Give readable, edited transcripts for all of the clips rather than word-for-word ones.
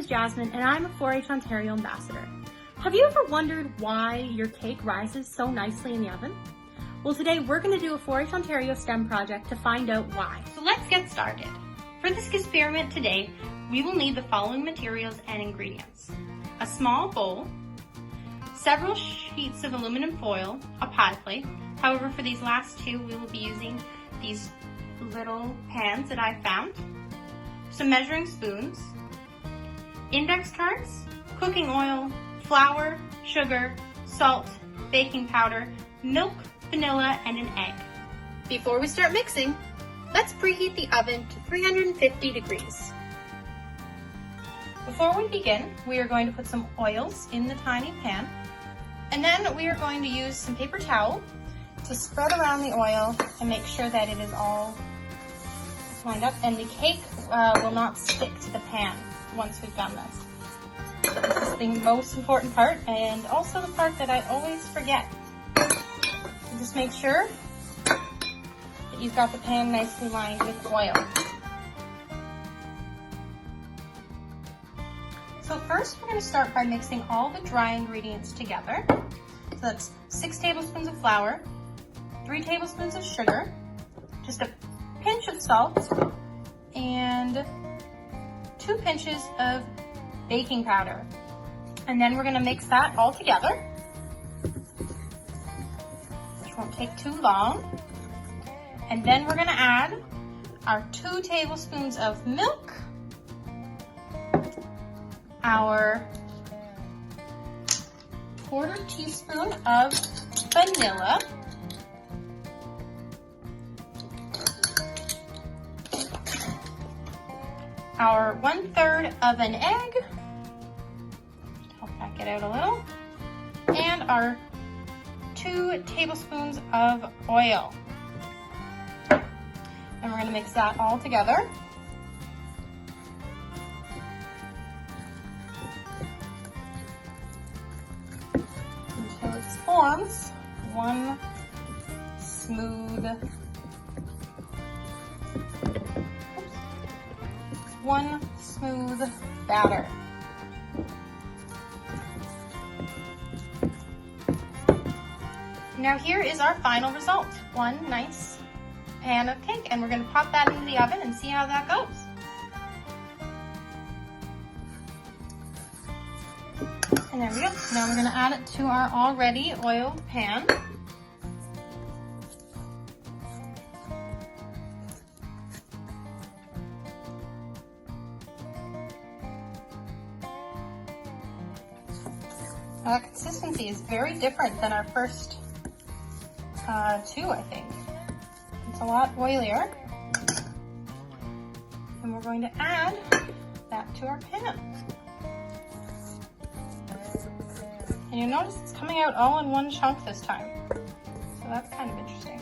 Jasmine and I'm a 4-H Ontario Ambassador. Have you ever wondered why your cake rises so nicely in the oven? Well, today we're going to do a 4-H Ontario STEM project to find out why. So let's get started. For this experiment today, we will need the following materials and ingredients. A small bowl, several sheets of aluminum foil, a pie plate. However, for these last two, we will be using these little pans that I found, some measuring spoons, index cards, cooking oil, flour, sugar, salt, baking powder, milk, vanilla, and an egg. Before we start mixing, let's preheat the oven to 350 degrees. Before we begin, we are going to put some oils in the tiny pan, and then we are going to use some paper towel to spread around the oil and make sure that it is all lined up, and the cake will not stick to the pan once we've done this. This is the most important part, and also the part that I always forget. So just make sure that you've got the pan nicely lined with oil. So first, we're going to start by mixing all the dry ingredients together. So that's 6 tablespoons of flour, 3 tablespoons of sugar, just a pinch of salt, and 2 pinches of baking powder. And then we're going to mix that all together, which won't take too long. And then we're going to add our 2 tablespoons of milk, our 1/4 teaspoon of vanilla, our 1/3 of an egg, just help that get out a little, and our 2 tablespoons of oil. And we're going to mix that all together. Until it forms one smooth batter. Now here is our final result, one nice pan of cake, and we're going to pop that into the oven and see how that goes. And there we go. Now we're going to add it to our already oiled pan. Now, the consistency is very different than our first two, I think. It's a lot oilier. And we're going to add that to our pan. And you'll notice it's coming out all in one chunk this time. So that's kind of interesting.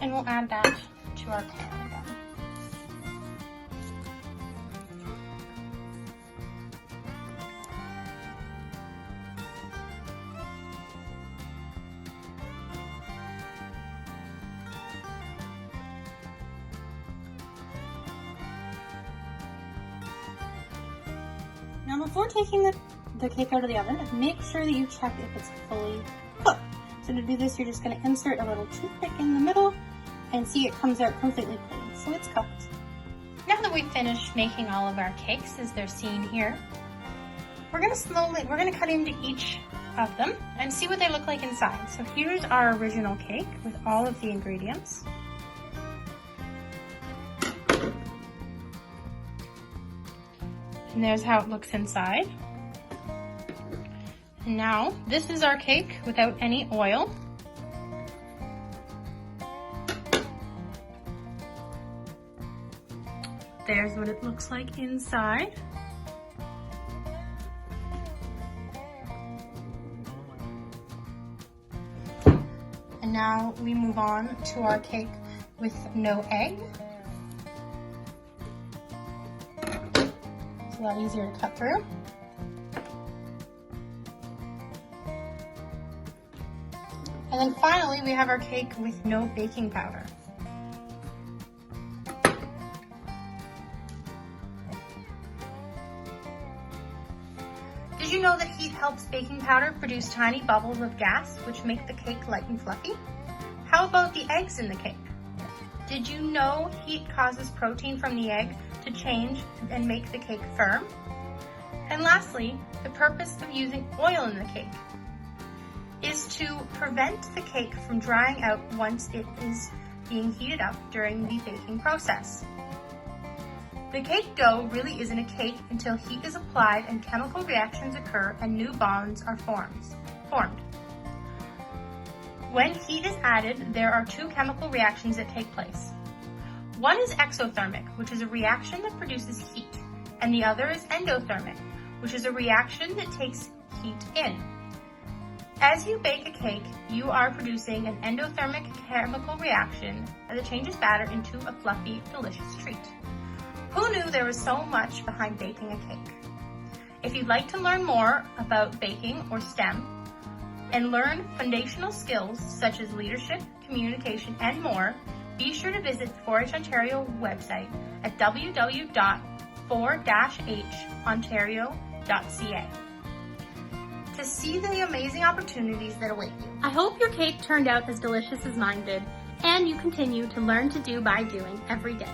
And we'll add that to our pan again. Now before taking the cake out of the oven, make sure that you check if it's fully cooked. So to do this, you're just going to insert a little toothpick in the middle and see it comes out completely clean. So it's cooked. Now that we've finished making all of our cakes, as they're seen here, we're going to cut into each of them and see what they look like inside. So here's our original cake with all of the ingredients. And there's how it looks inside. And now, this is our cake without any oil. There's what it looks like inside. And now we move on to our cake with no egg. It's a lot easier to cut through. And then finally, we have our cake with no baking powder. Did you know that heat helps baking powder produce tiny bubbles of gas, which make the cake light and fluffy? How about the eggs in the cake? Did you know heat causes protein from the egg to change and make the cake firm? And lastly, the purpose of using oil in the cake is to prevent the cake from drying out once it is being heated up during the baking process. The cake dough really isn't a cake until heat is applied and chemical reactions occur and new bonds are formed. When heat is added, there are two chemical reactions that take place. One is exothermic, which is a reaction that produces heat, and the other is endothermic, which is a reaction that takes heat in. As you bake a cake, you are producing an endothermic chemical reaction that changes batter into a fluffy, delicious treat. Who knew there was so much behind baking a cake? If you'd like to learn more about baking or STEM and learn foundational skills such as leadership, communication, and more, be sure to visit the 4-H Ontario website at www.4-hontario.ca to see the amazing opportunities that await you. I hope your cake turned out as delicious as mine did, and you continue to learn to do by doing every day.